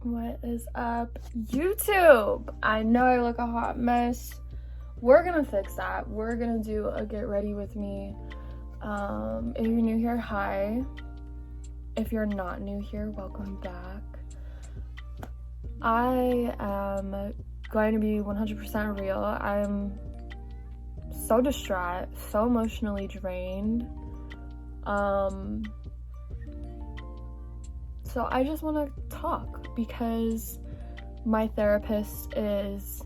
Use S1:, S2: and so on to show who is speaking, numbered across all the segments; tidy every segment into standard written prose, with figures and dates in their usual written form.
S1: What is up, YouTube? I know I look a hot mess. We're gonna fix that. We're gonna do a get ready with me. If you're new here, hi. If you're not new here, welcome back. I am going to be 100% real. I'm so distraught, so emotionally drained. So I just want to talk because my therapist is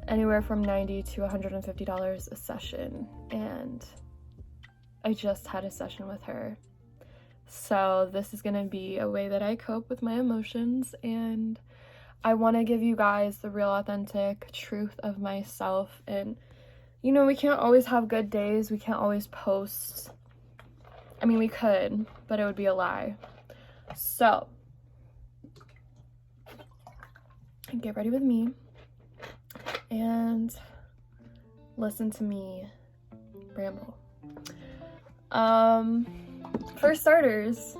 S1: anywhere from $90 to $150 a session, and I just had a session with her. So this is going to be a way that I cope with my emotions, and I want to give you guys the real authentic truth of myself. And you know, we can't always have good days, we can't always post. I mean, we could, but it would be a lie. So, get ready with me and listen to me ramble. For starters,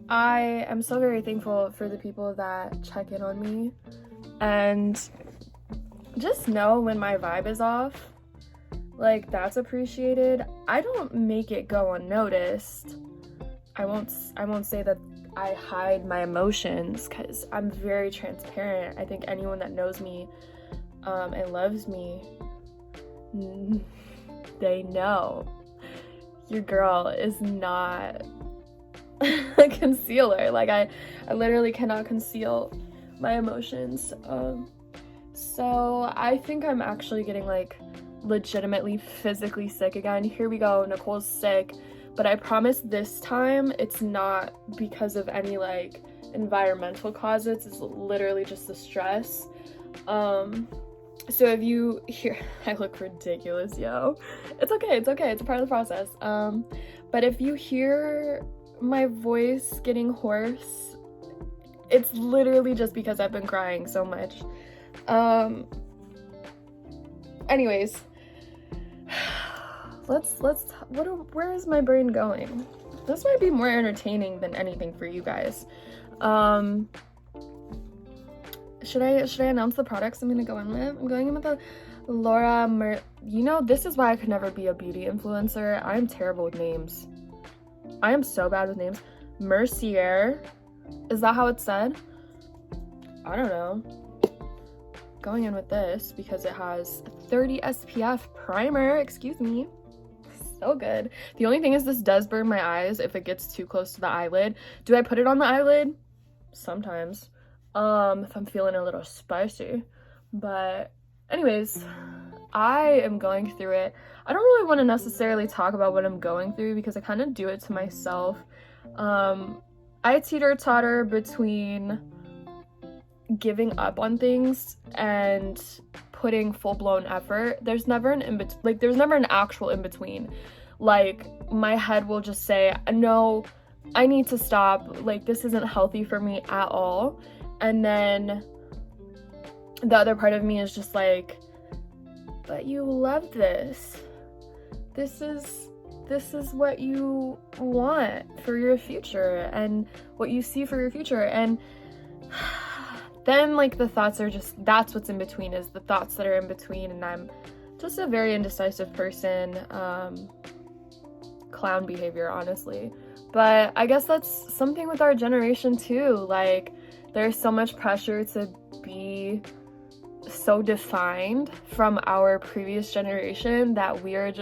S1: I am so very thankful for the people that check in on me and just know when my vibe is off. Like, that's appreciated. I don't make it go unnoticed. I won't say that I hide my emotions, because I'm very transparent. I think anyone that knows me and loves me, they know your girl is not a concealer. Like, I literally cannot conceal my emotions. So I think I'm actually getting like legitimately physically sick again. Here we go, Nicole's sick. But I promise this time it's not because of any like environmental causes. It's literally just the stress. So if you hear, I look ridiculous, yo. It's okay. It's a part of the process. But if you hear my voice getting hoarse, it's literally just because I've been crying so much. Anyways, where is my brain going? This might be more entertaining than anything for you guys. Should I announce the products I'm gonna go in with? I'm going in with the Laura you know, this is why I could never be a beauty influencer. I'm terrible with names. I am so bad with names. Mercier, is that how it's said? I don't know. Going in with this because it has 30 SPF primer, excuse me. So good. The only thing is this does burn my eyes if it gets too close to the eyelid. Do I put it on the eyelid? Sometimes. If I'm feeling a little spicy. But anyways, I am going through it. I don't really want to necessarily talk about what I'm going through because I kind of do it to myself. I teeter-totter between giving up on things and putting full-blown effort. There's never an actual in-between. Like, my head will just say, no, I need to stop, like, this isn't healthy for me at all. And then the other part of me is just like, but you love this. This is what you want for your future and what you see for your future. And then, like, the thoughts are just, that's what's in between, is the thoughts that are in between. And I'm just a very indecisive person. Clown behavior, honestly. But I guess that's something with our generation too. Like, there's so much pressure to be so defined from our previous generation that we're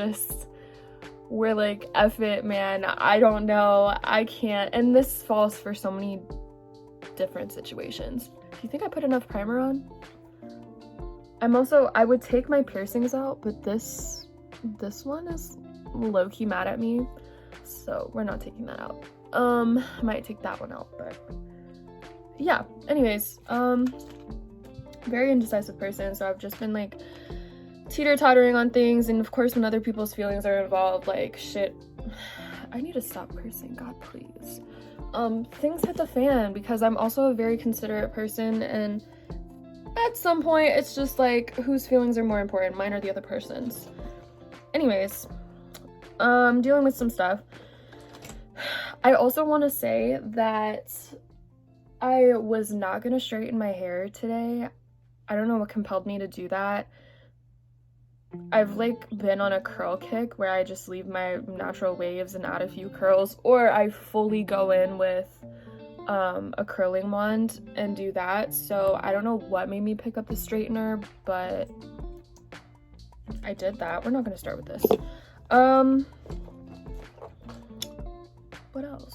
S1: like, F it, man. I don't know. I can't. And this falls for so many different situations. Do you think I put enough primer on? I would take my piercings out, but this one is low-key mad at me, so we're not taking that out. I might take that one out, but yeah. Anyways, very indecisive person, so I've just been like teeter-tottering on things, and of course when other people's feelings are involved, like, shit, I need to stop cursing, God please. Things hit the fan because I'm also a very considerate person, and at some point it's just like, whose feelings are more important, mine or the other person's? Anyways, dealing with some stuff. I also want to say that I was not gonna straighten my hair today. I don't know what compelled me to do that. I've like been on a curl kick where I just leave my natural waves and add a few curls, or I fully go in with a curling wand and do that. So I don't know what made me pick up the straightener, but I did that. We're not gonna start with this.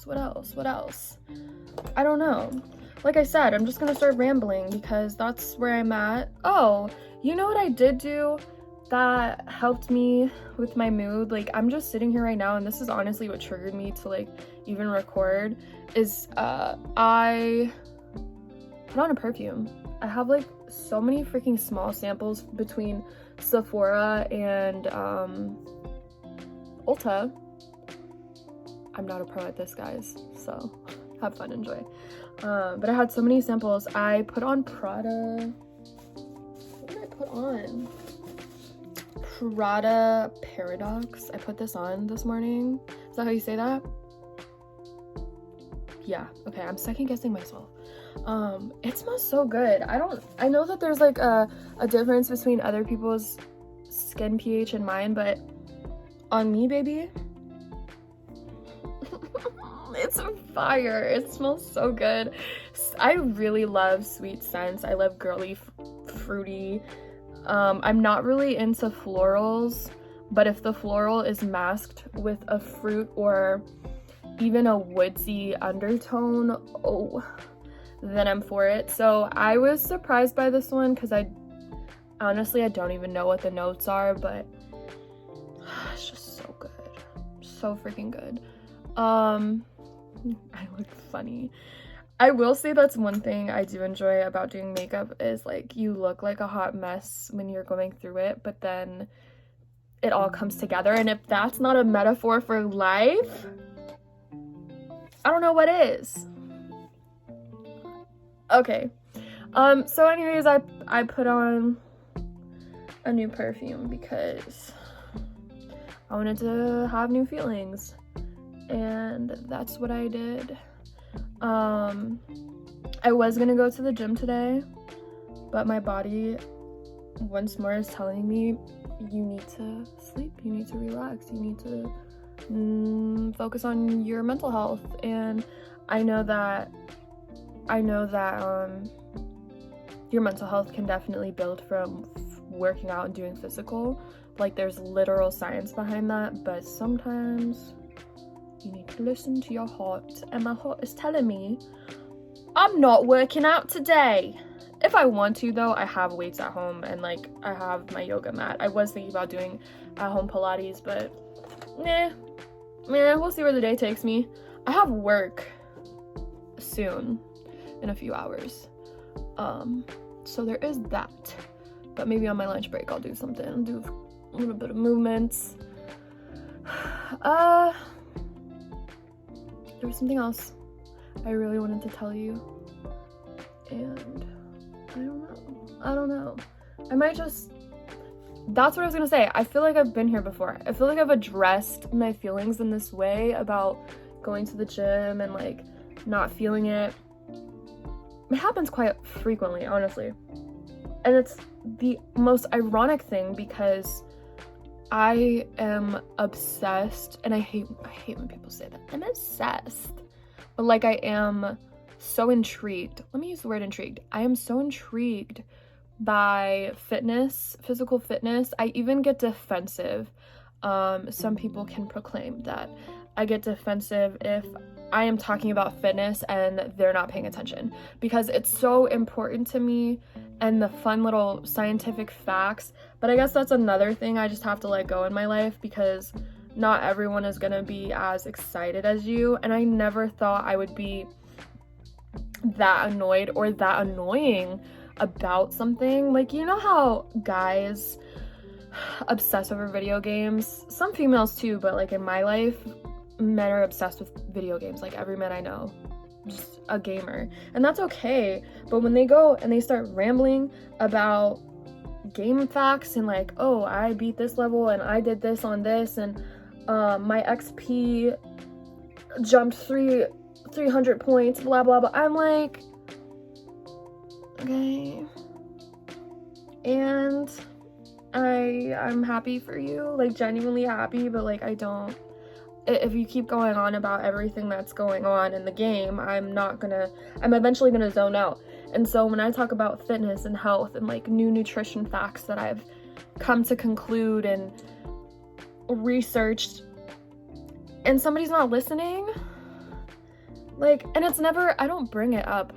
S1: What else? I don't know. Like I said, I'm just gonna start rambling because that's where I'm at. Oh, you know what I did do that helped me with my mood? Like, I'm just sitting here right now, and this is honestly what triggered me to like even record, is I put on a perfume. I have like so many freaking small samples between Sephora and Ulta. I'm not a pro at this, guys, so have fun, enjoy. But I had so many samples. I put on Prada. What did I put on? Prada Paradox. I put this on this morning. Is that how you say that? Yeah, okay, I'm second guessing myself. It smells so good. I know that there's like a difference between other people's skin pH and mine, but on me, baby, it's fire. It smells so good. I really love sweet scents. I love girly, fruity. I'm not really into florals, but if the floral is masked with a fruit or even a woodsy undertone, oh, then I'm for it. So I was surprised by this one because honestly, I don't even know what the notes are, but it's just so good. So freaking good. I look funny. I will say that's one thing I do enjoy about doing makeup is like you look like a hot mess when you're going through it, but then it all comes together. And if that's not a metaphor for life, I don't know what is. Okay. So anyways, I put on a new perfume because I wanted to have new feelings, and that's what I did. I was gonna go to the gym today, but my body once more is telling me you need to sleep, you need to relax, you need to focus on your mental health. And I know that your mental health can definitely build from working out and doing physical. Like, there's literal science behind that, but sometimes you need to listen to your heart, and my heart is telling me I'm not working out today. If I want to, though, I have weights at home, and like I have my yoga mat. I was thinking about doing at home Pilates, but we'll see where the day takes me. I have work soon in a few hours, so there is that. But maybe on my lunch break I'll do something, do a little bit of movements. There was something else I really wanted to tell you, and I don't know. I might just, that's what I was gonna say. I feel like I've been here before. I feel like I've addressed my feelings in this way about going to the gym and like not feeling it. It happens quite frequently, honestly. And it's the most ironic thing because I am obsessed, and I hate when people say that. I'm obsessed. But like, I am so intrigued. Let me use the word intrigued. I am so intrigued by fitness, physical fitness. I even get defensive. Some people can proclaim that I get defensive if I am talking about fitness and they're not paying attention, because it's so important to me and the fun little scientific facts. But I guess that's another thing I just have to let go in my life, because not everyone is gonna be as excited as you, and I never thought I would be that annoyed or that annoying about something. Like, you know how guys obsess over video games? Some females too, but like in my life, men are obsessed with video games. Like, every man I know, just a gamer, and that's okay. But when they go and they start rambling about game facts and like, oh, I beat this level and I did this on this, and my XP jumped 300 points, blah blah blah, I'm like, okay? And I'm happy for you, like genuinely happy, but like if you keep going on about everything that's going on in the game, I'm eventually gonna zone out. And so when I talk about fitness and health and like new nutrition facts that I've come to conclude and researched, and somebody's not listening, like, and it's never, I don't bring it up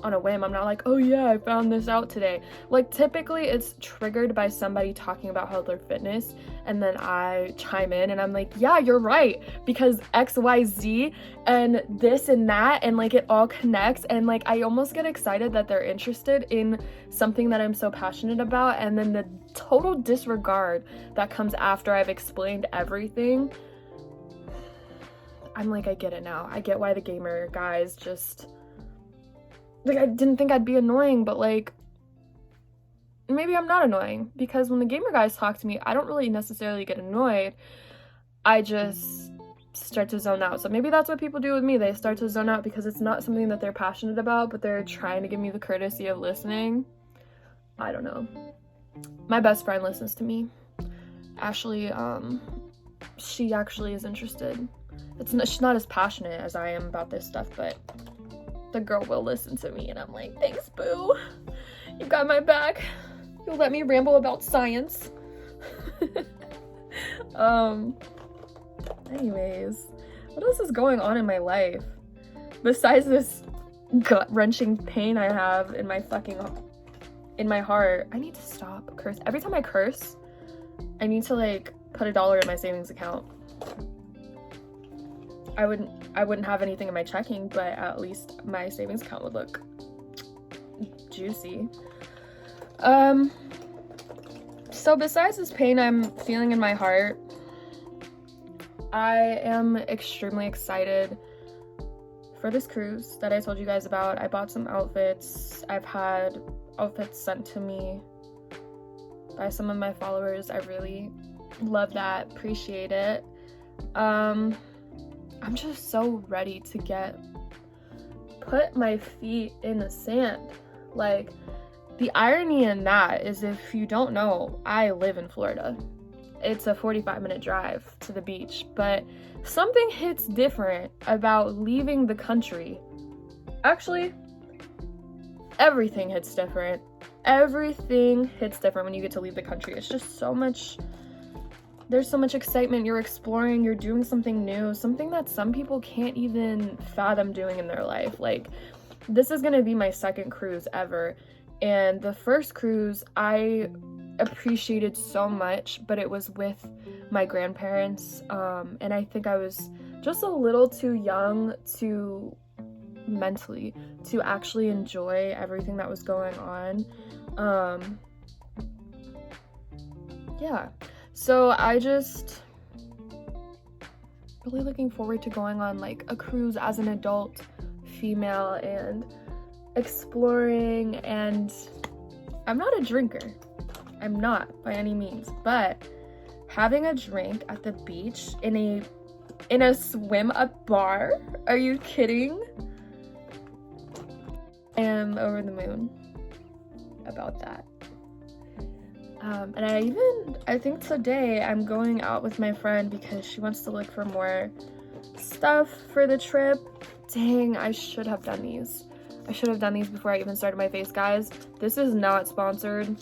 S1: on a whim. I'm not like, oh yeah, I found this out today. Like, typically it's triggered by somebody talking about health or fitness, and then I chime in and I'm like, yeah, you're right, because XYZ and this and that, and like it all connects, and like I almost get excited that they're interested in something that I'm so passionate about, and then the total disregard that comes after I've explained everything. I'm like, I get it now. I get why the gamer guys just, like, I didn't think I'd be annoying, but like, maybe I'm not annoying, because when the gamer guys talk to me, I don't really necessarily get annoyed. I just start to zone out. So maybe that's what people do with me. They start to zone out because it's not something that they're passionate about, but they're trying to give me the courtesy of listening. I don't know. My best friend listens to me. Ashley, she actually is interested. She's not as passionate as I am about this stuff, but the girl will listen to me, and I'm like, thanks, boo. You got my back. You'll let me ramble about science. Anyways, what else is going on in my life besides this gut-wrenching pain I have in my heart? I need to stop cursing. Every time I curse, I need to like put $1 in my savings account. I wouldn't have anything in my checking, but at least my savings account would look juicy. So besides this pain I'm feeling in my heart, I am extremely excited for this cruise that I told you guys about. I bought some outfits. I've had outfits sent to me by some of my followers. I really love that, appreciate it. I'm just so ready to put my feet in the sand. Like, the irony in that is, if you don't know, I live in Florida. It's a 45-minute drive to the beach, but something hits different about leaving the country. Actually, everything hits different. Everything hits different when you get to leave the country. It's just so much. There's so much excitement. You're exploring, you're doing something new, something that some people can't even fathom doing in their life. Like, this is gonna be my second cruise ever. And the first cruise I appreciated so much, but it was with my grandparents. And I think I was just a little too young mentally to actually enjoy everything that was going on. Yeah. So I just really looking forward to going on like a cruise as an adult female and exploring. And I'm not a drinker. I'm not by any means, but having a drink at the beach in a swim up bar, are you kidding? I am over the moon about that. And I think today I'm going out with my friend because she wants to look for more stuff for the trip. Dang, I should have done these. I should have done these before I even started my face, guys. This is not sponsored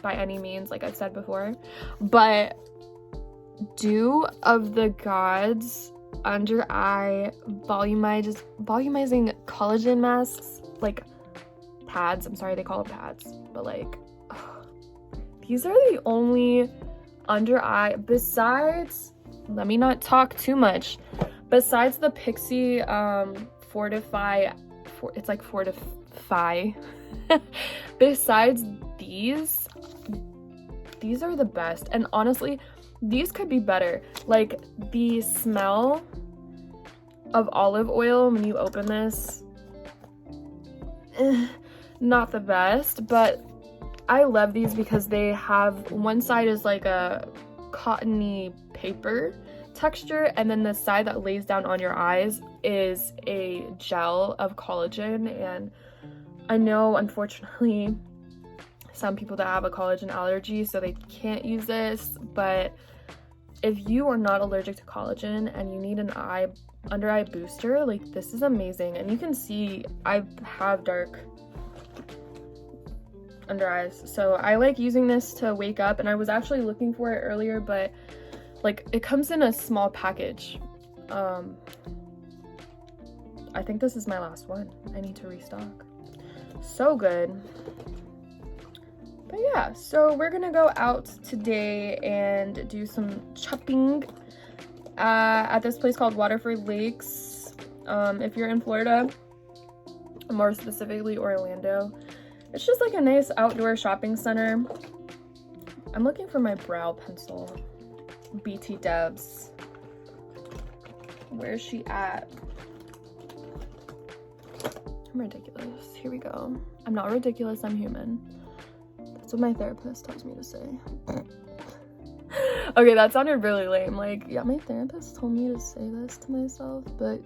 S1: by any means, like I've said before. But Dew of the Gods under eye volumizing collagen masks, like pads. I'm sorry they call them pads, but like, these are the only under eye, besides, let me not talk too much, besides the Pixie Fortify, it's like Fortify, besides these are the best. And honestly, these could be better. Like, the smell of olive oil when you open this, not the best, but I love these because they have, one side is like a cottony paper texture, and then the side that lays down on your eyes is a gel of collagen. And I know, unfortunately, some people that have a collagen allergy, so they can't use this, but if you are not allergic to collagen and you need an under eye booster, like, this is amazing. And you can see I have dark under eyes, so I like using this to wake up, and I was actually looking for it earlier, but like, it comes in a small package. I think this is my last one. I need to restock. So good. But yeah, so we're gonna go out today and do some shopping at this place called Waterford Lakes. If you're in Florida, more specifically Orlando, it's just like a nice outdoor shopping center. I'm looking for my brow pencil. BT Debs. Where's she at? I'm ridiculous. Here we go. I'm not ridiculous, I'm human. That's what my therapist tells me to say. Okay, that sounded really lame. Like, yeah, my therapist told me to say this to myself, but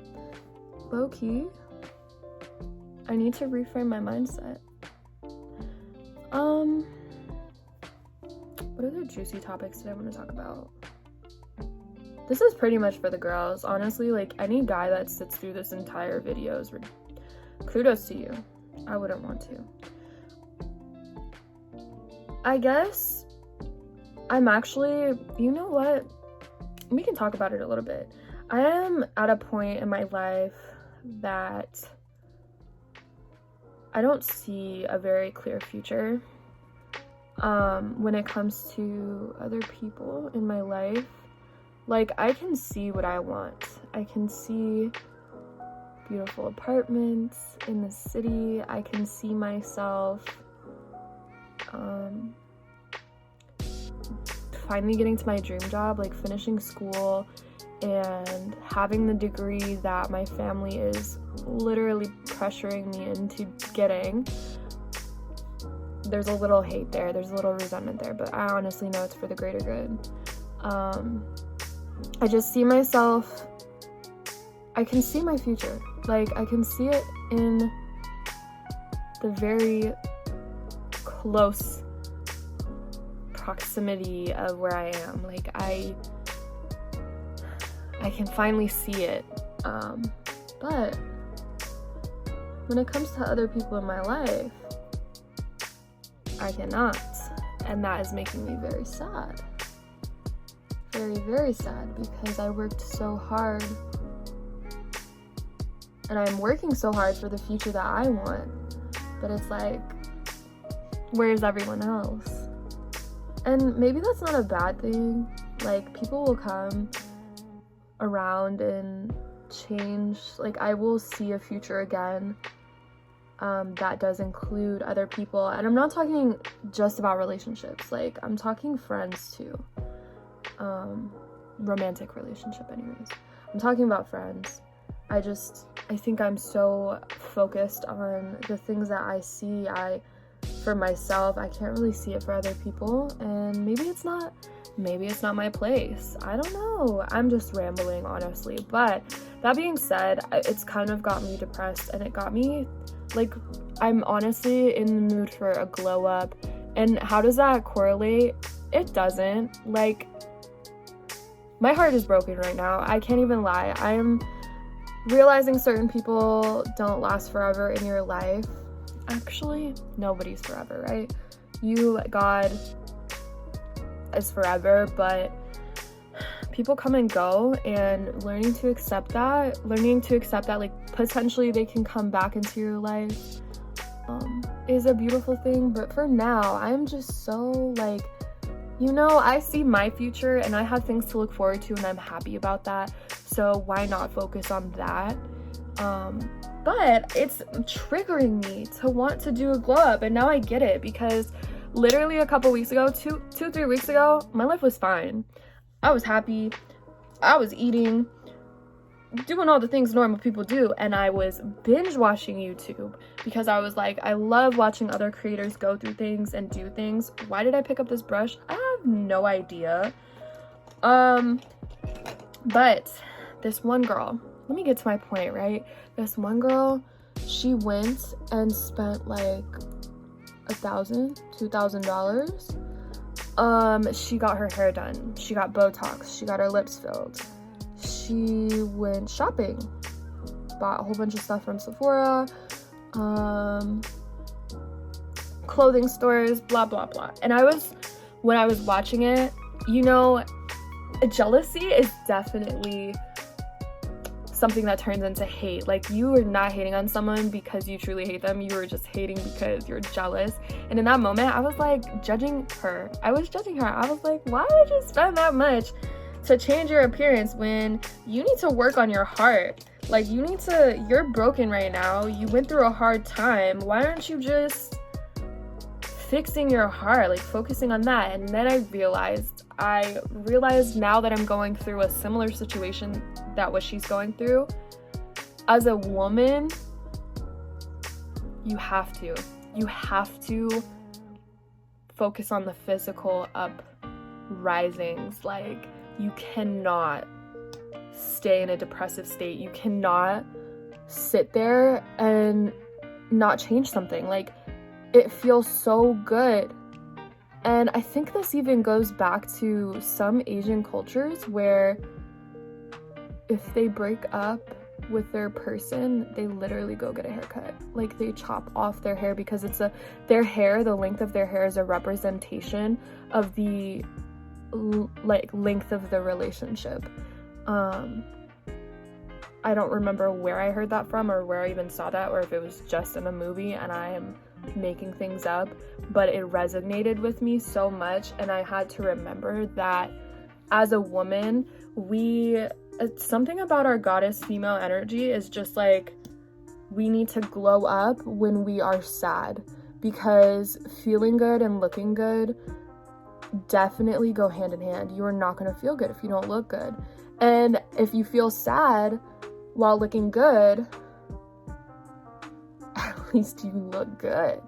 S1: low-key, I need to reframe my mindset. What other juicy topics did I want to talk about? This is pretty much for the girls. Honestly, like, any guy that sits through this entire video is kudos to you. I wouldn't want to. I guess I'm actually, you know what? We can talk about it a little bit. I am at a point in my life that I don't see a very clear future when it comes to other people in my life. Like, I can see what I want. I can see beautiful apartments in the city. I can see myself finally getting to my dream job, like finishing school and having the degree that my family is literally pressuring me into getting. There's a little hate there, there's a little resentment there, but I honestly know it's for the greater good. I just see myself, I can see my future. Like, I can see it in the very close proximity of where I am. Like, I can finally see it. But when it comes to other people in my life, I cannot. And that is making me very sad. Very, very sad, because I worked so hard. And I'm working so hard for the future that I want. But it's like, where's everyone else? And maybe that's not a bad thing. Like, people will come around and change. Like, I will see a future again that does include other people. And I'm not talking just about relationships. Like, I'm talking friends too. Romantic relationship anyways. I'm talking about friends. I think I'm so focused on the things that I see for myself. I can't really see it for other people, and maybe it's not my place. I don't know. I'm just rambling, honestly. But that being said, it's kind of got me depressed, and it got me, like, I'm honestly in the mood for a glow up. And how does that correlate? It doesn't. Like, my heart is broken right now. I can't even lie. I'm realizing certain people don't last forever in your life. Actually, nobody's forever, right? You, God, is forever, but people come and go, and learning to accept that, like, potentially they can come back into your life, is a beautiful thing. But for now, I'm just so, like, you know, I see my future and I have things to look forward to, and I'm happy about that. So why not focus on that? But it's triggering me to want to do a glow up, and now I get it, because literally a couple weeks ago, 3 weeks ago, my life was fine. I was happy. I was eating, doing all the things normal people do, and I was binge watching YouTube because I was like, I love watching other creators go through things and do things. Why did I pick up this brush? I have no idea. But this one girl, let me get to my point, right? This one girl, she went and spent like $1,000-$2,000. She got her hair done, she got Botox, she got her lips filled, she went shopping, bought a whole bunch of stuff from Sephora, clothing stores, blah blah blah. And when I was watching it, you know, jealousy is definitely something that turns into hate. Like, you are not hating on someone because you truly hate them, you were just hating because you're jealous. And in that moment, I was like judging her. I was like, why would you spend that much to change your appearance when you need to work on your heart? Like, you're broken right now, you went through a hard time, why aren't you just fixing your heart, like focusing on that? And then I realized now that I'm going through a similar situation that what she's going through. As a woman, you have to focus on the physical uprisings. Like, you cannot stay in a depressive state. You cannot sit there and not change something. Like, it feels so good. And I think this even goes back to some Asian cultures where if they break up with their person, they literally go get a haircut. Like, they chop off their hair because the length of their hair is a representation of the length of the relationship. I don't remember where I heard that from or where I even saw that, or if it was just in a movie and I am making things up, but it resonated with me so much. And I had to remember that as a woman, something about our goddess female energy is just like, we need to glow up when we are sad, because feeling good and looking good definitely go hand in hand. You are not going to feel good if you don't look good. And if you feel sad while looking good, at least you look good.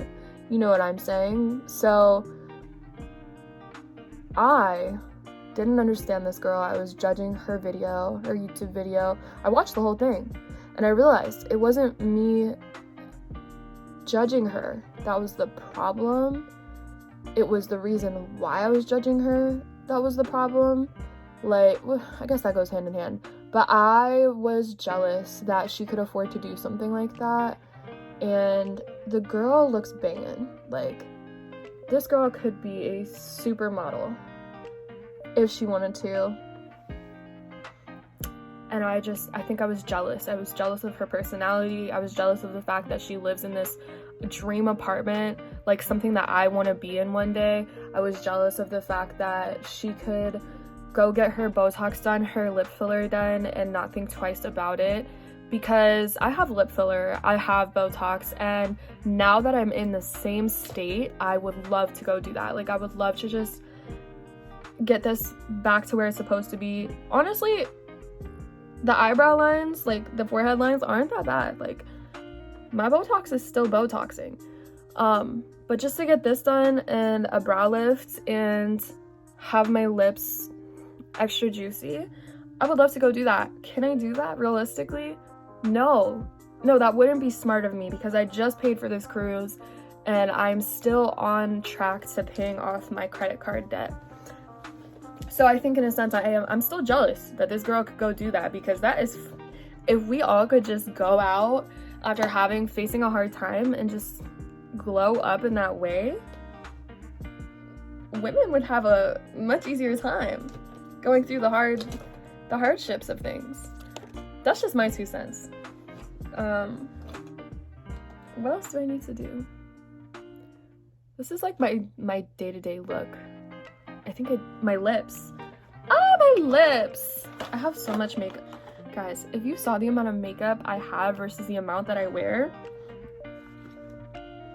S1: You know what I'm saying? So I didn't understand this girl. I was judging her YouTube video. I watched the whole thing and I realized it wasn't me judging her that was the problem. It was the reason why I was judging her that was the problem. Like, well, I guess that goes hand in hand. But I was jealous that she could afford to do something like that. And the girl looks banging. Like, this girl could be a supermodel if she wanted to. And I think I was jealous. I was jealous of her personality. I was jealous of the fact that she lives in this dream apartment, like something that I want to be in one day. I was jealous of the fact that she could go get her Botox done, her lip filler done, and not think twice about it. Because I have lip filler, I have Botox, and now that I'm in the same state, I would love to go do that. Like, I would love to just get this back to where it's supposed to be. Honestly, the eyebrow lines, like the forehead lines, aren't that bad. Like, my Botox is still Botoxing. But just to get this done and a brow lift and have my lips extra juicy, I would love to go do that. Can I do that realistically? No, that wouldn't be smart of me, because I just paid for this cruise and I'm still on track to paying off my credit card debt. So I think in a sense I'm still jealous that this girl could go do that, because that is, if we all could just go out after facing a hard time and just glow up in that way, women would have a much easier time going through the hardships of things. That's just my 2 cents. What else do I need to do? This is like my day-to-day look. I think my lips. My lips! I have so much makeup. Guys, if you saw the amount of makeup I have versus the amount that I wear,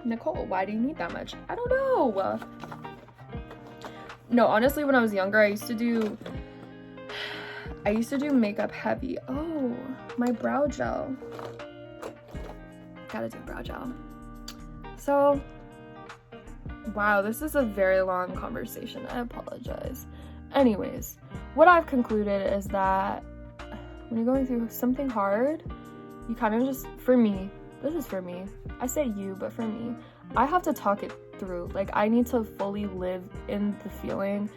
S1: Nicole, why do you need that much? I don't know. No, honestly, when I was younger, I used to do makeup heavy. Oh, my brow gel. Gotta do brow gel. So, wow, this is a very long conversation. I apologize. Anyways, what I've concluded is that when you're going through something hard, you kind of just, for me, this is for me. I say you, but for me, I have to talk it through. Like, I need to fully live in the feeling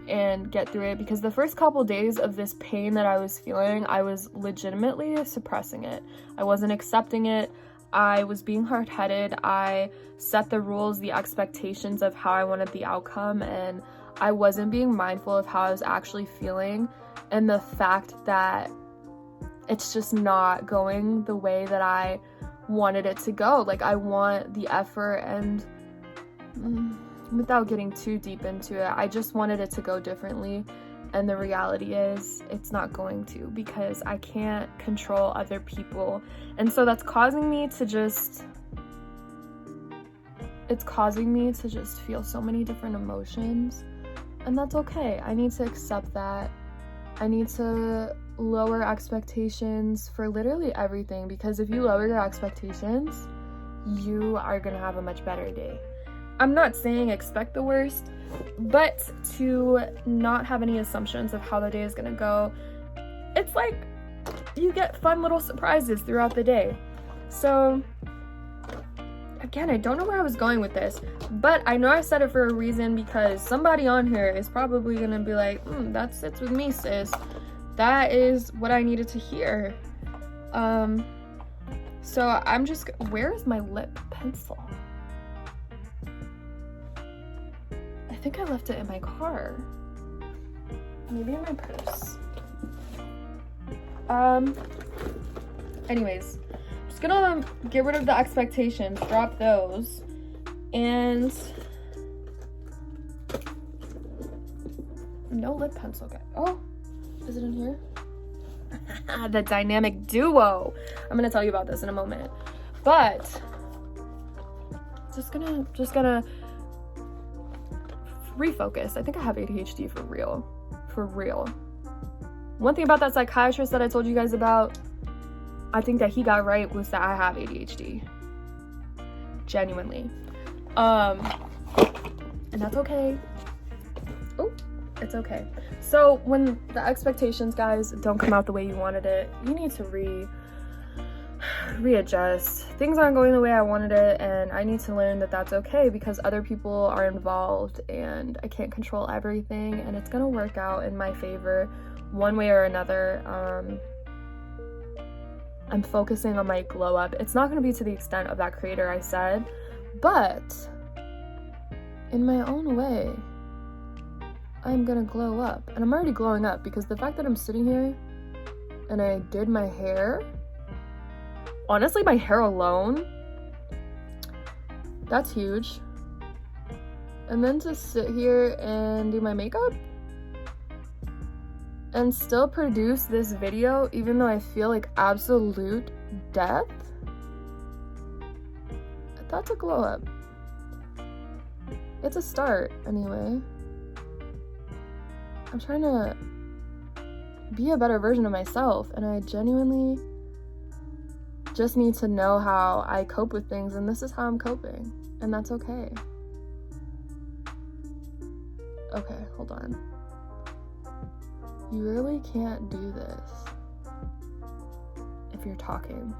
S1: and get through it, because the first couple days of this pain that I was feeling, I was legitimately suppressing it. I wasn't accepting it. I was being hard-headed. I set the rules, the expectations of how I wanted the outcome, and I wasn't being mindful of how I was actually feeling, and the fact that it's just not going the way that I wanted it to go. Like, I want the effort, and without getting too deep into it, I just wanted it to go differently, and the reality is it's not going to, because I can't control other people. And so that's causing me to just feel so many different emotions, and that's okay. I need to accept that. I need to lower expectations for literally everything, because if you lower your expectations, you are gonna have a much better day. I'm not saying expect the worst, but to not have any assumptions of how the day is gonna go. It's like you get fun little surprises throughout the day. So again, I don't know where I was going with this, but I know I said it for a reason, because somebody on here is probably gonna be like, that sits with me, sis. That is what I needed to hear. So I'm just, where is my lip pencil? I think I left it in my car. Maybe in my purse. Anyways, I'm just gonna get rid of the expectations, drop those, and no lip pencil, guy. Oh, is it in here? The dynamic duo. I'm gonna tell you about this in a moment, but just gonna refocus. I think I have ADHD for real. One thing about that psychiatrist that I told you guys about, I think that he got right, was that I have ADHD. Genuinely. And that's okay. Oh, it's okay. So when the expectations, guys, don't come out the way you wanted it, you need to readjust. Things aren't going the way I wanted it, and I need to learn that that's okay, because other people are involved and I can't control everything, and it's gonna work out in my favor one way or another. I'm focusing on my glow up. It's not gonna be to the extent of that creator I said, but in my own way, I'm gonna glow up. And I'm already glowing up, because the fact that I'm sitting here and I did my hair, honestly, my hair alone, that's huge. And then to sit here and do my makeup and still produce this video, even though I feel like absolute death, that's a glow up. It's a start, anyway. I'm trying to be a better version of myself, and I genuinely just need to know how I cope with things, and this is how I'm coping, and that's okay. Okay, hold on. You really can't do this if you're talking.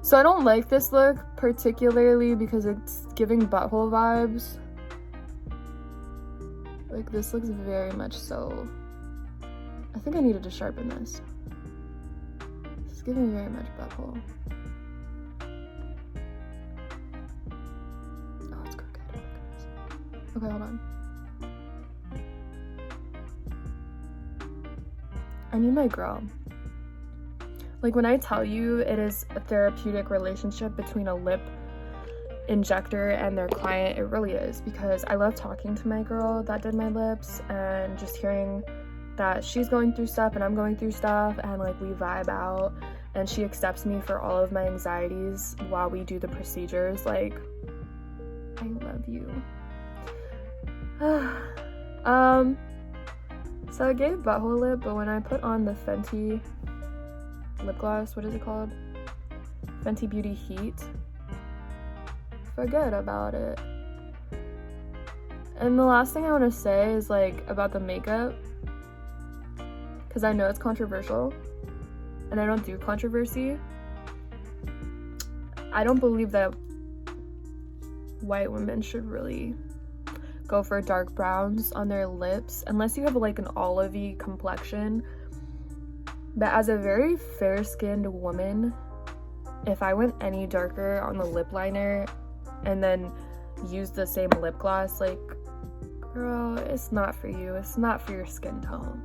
S1: So I don't like this look particularly because it's giving butthole vibes. Like, this looks very much so. I think I needed to sharpen this. It's giving very much butthole. Oh, it's crooked. Oh my goodness. Okay, hold on. I need my Grwm. Like, when I tell you it is a therapeutic relationship between a lip injector and their client, it really is, because I love talking to my girl that did my lips and just hearing that she's going through stuff and I'm going through stuff, and like we vibe out and she accepts me for all of my anxieties while we do the procedures. Like, I love you. So I gave butthole lip, but when I put on the Fenty lip gloss, what is it called? Fenty Beauty Heat, forget about it. And the last thing I want to say is like about the makeup, because I know it's controversial and I don't do controversy, I don't believe that white women should really go for dark browns on their lips unless you have like an olivey complexion. But as a very fair-skinned woman, if I went any darker on the lip liner and then used the same lip gloss, like, girl, it's not for you. It's not for your skin tone,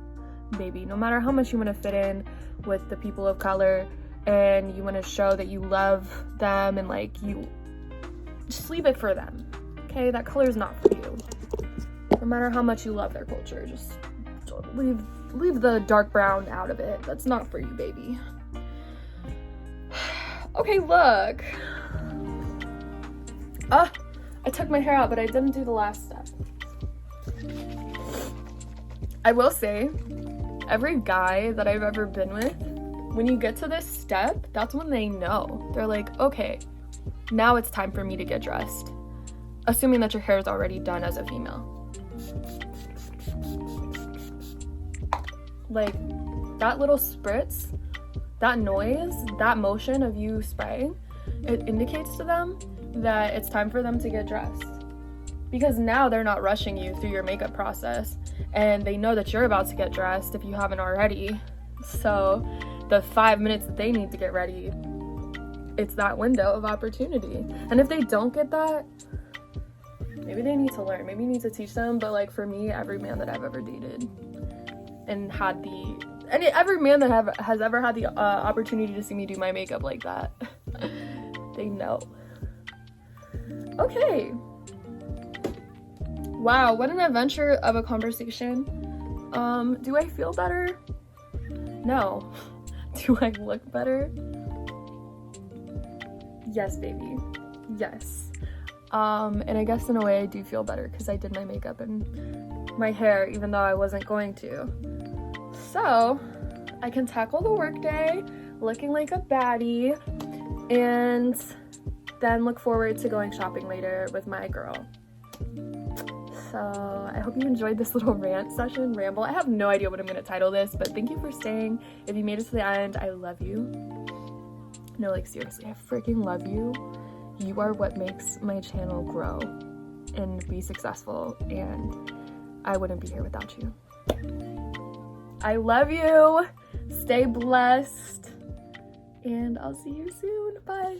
S1: baby. No matter how much you want to fit in with the people of color and you want to show that you love them and like you just leave it for them, okay? That color is not for you. No matter how much you love their culture, just leave the dark brown out of it. That's not for you, baby. Okay, look. I took my hair out, but I didn't do the last step. I will say, every guy that I've ever been with, when you get to this step, that's when they know. They're like, okay, now it's time for me to get dressed. Assuming that your hair is already done as a female. Like, that little spritz, that noise, that motion of you spraying, it indicates to them that it's time for them to get dressed. Because now they're not rushing you through your makeup process, and they know that you're about to get dressed if you haven't already. So the 5 minutes that they need to get ready, it's that window of opportunity. And if they don't get that, maybe they need to learn. Maybe you need to teach them. But like for me, every man that I've ever dated and had every man that has ever had the opportunity to see me do my makeup like that, they know. Okay. Wow, what an adventure of a conversation. Do I feel better? No. Do I look better? Yes, baby. Yes. And I guess in a way I do feel better because I did my makeup and my hair, even though I wasn't going to. So, I can tackle the workday looking like a baddie and then look forward to going shopping later with my girl. So, I hope you enjoyed this little rant session, ramble. I have no idea what I'm going to title this, but thank you for staying. If you made it to the end, I love you. No, like seriously, I freaking love you. You are what makes my channel grow and be successful, and I wouldn't be here without you. I love you. Stay blessed, and I'll see you soon. Bye.